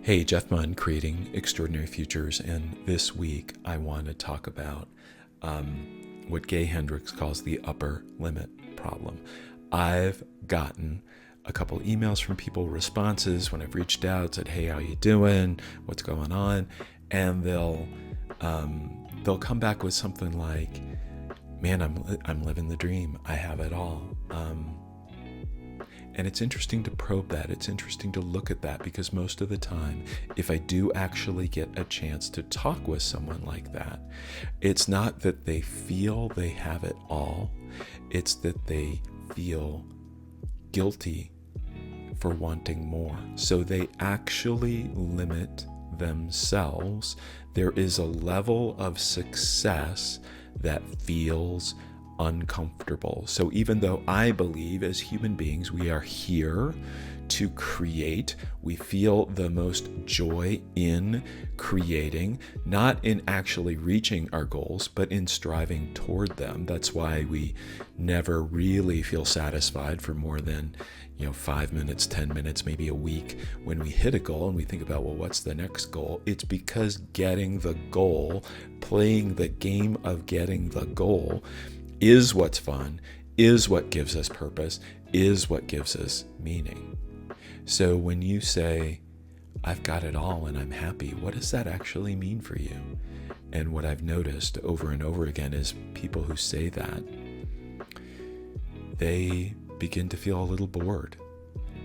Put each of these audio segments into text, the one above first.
Hey, Jeff Munn, Creating Extraordinary Futures, and this week I want to talk about what Gay Hendricks calls the upper limit problem. I've gotten a couple emails from people, responses when I've reached out, said, "Hey, how you doing? What's going on?" And they'll come back with something like, "Man, I'm living the dream. I have it all." And it's interesting to probe that. It's interesting to look at that, because most of the time, if I do actually get a chance to talk with someone like that, it's not that they feel they have it all. It's that they feel guilty for wanting more. So they actually limit themselves. There is a level of success that feels uncomfortable. So even though I believe as human beings we are here to create, we feel the most joy in creating, not in actually reaching our goals, but in striving toward them. That's why we never really feel satisfied for more than 5 minutes, 10 minutes, maybe a week when we hit a goal and we think about, well, what's the next goal? It's because getting the goal, playing the game of getting the goal, is what's fun, is what gives us purpose, is what gives us meaning. So when you say, "I've got it all and I'm happy," what does that actually mean for you? And what I've noticed over and over again is people who say that, they begin to feel a little bored.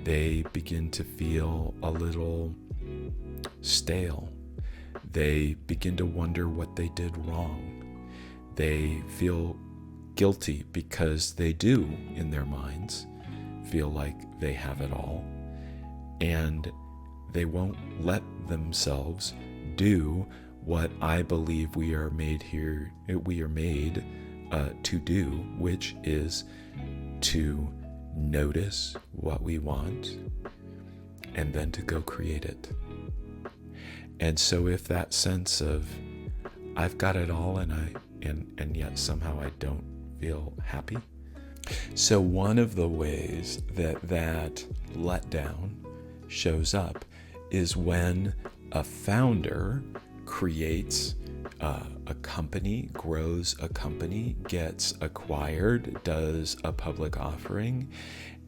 They begin to feel a little stale. They begin to wonder what they did wrong. They feel guilty because they do, in their minds, feel like they have it all. And they won't let themselves do what I believe we are made to do, which is to notice what we want and then to go create it. And so if that sense of I've got it all and yet somehow I don't feel happy. So one of the ways that letdown shows up is when a founder creates a company, grows a company, gets acquired, does a public offering.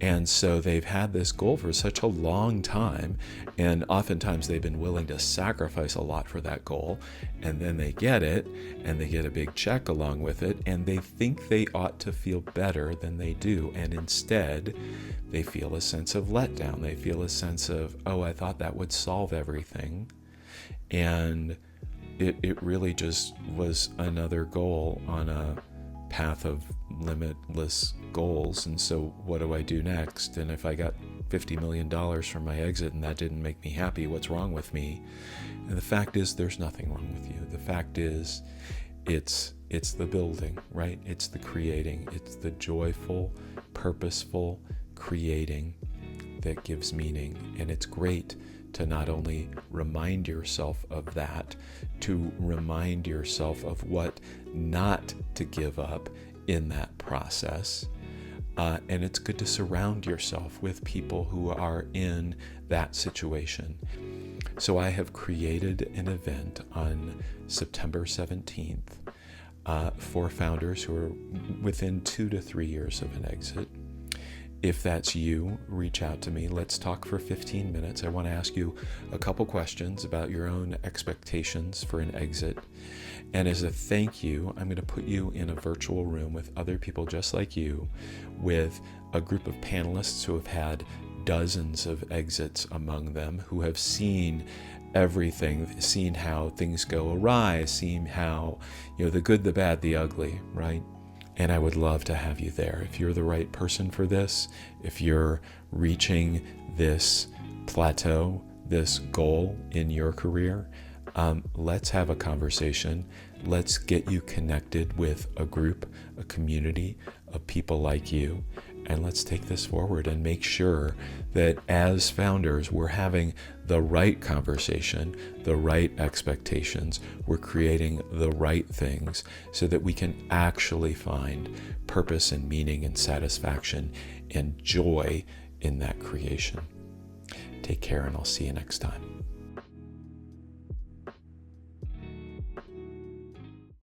And so they've had this goal for such a long time, and oftentimes they've been willing to sacrifice a lot for that goal, and then they get it, and they get a big check along with it, and they think they ought to feel better than they do, and instead they feel a sense of letdown. They feel a sense of, oh, I thought that would solve everything, and it really just was another goal on a path of limitless goals. And so what do I do next? And if I got $50 million from my exit and that didn't make me happy, what's wrong with me? And the fact is, there's nothing wrong with you. The fact is, it's the building, right? It's the creating. It's the joyful, purposeful creating that gives meaning. And it's great to not only remind yourself of that, to remind yourself of what not to give up in that process. And it's good to surround yourself with people who are in that situation. So I have created an event on September 17th for founders who are within 2 to 3 years of an exit. If that's you, reach out to me. Let's talk for 15 minutes. I want to ask you a couple questions about your own expectations for an exit. And as a thank you, I'm going to put you in a virtual room with other people just like you, with a group of panelists who have had dozens of exits among them, who have seen everything, seen how things go awry, seen how, the good, the bad, the ugly, right? And I would love to have you there. If you're the right person for this, if you're reaching this plateau, this goal in your career, let's have a conversation. Let's get you connected with a group, a community of people like you, and let's take this forward and make sure that as founders, we're having the right conversation, the right expectations, we're creating the right things so that we can actually find purpose and meaning and satisfaction and joy in that creation. Take care, and I'll see you next time.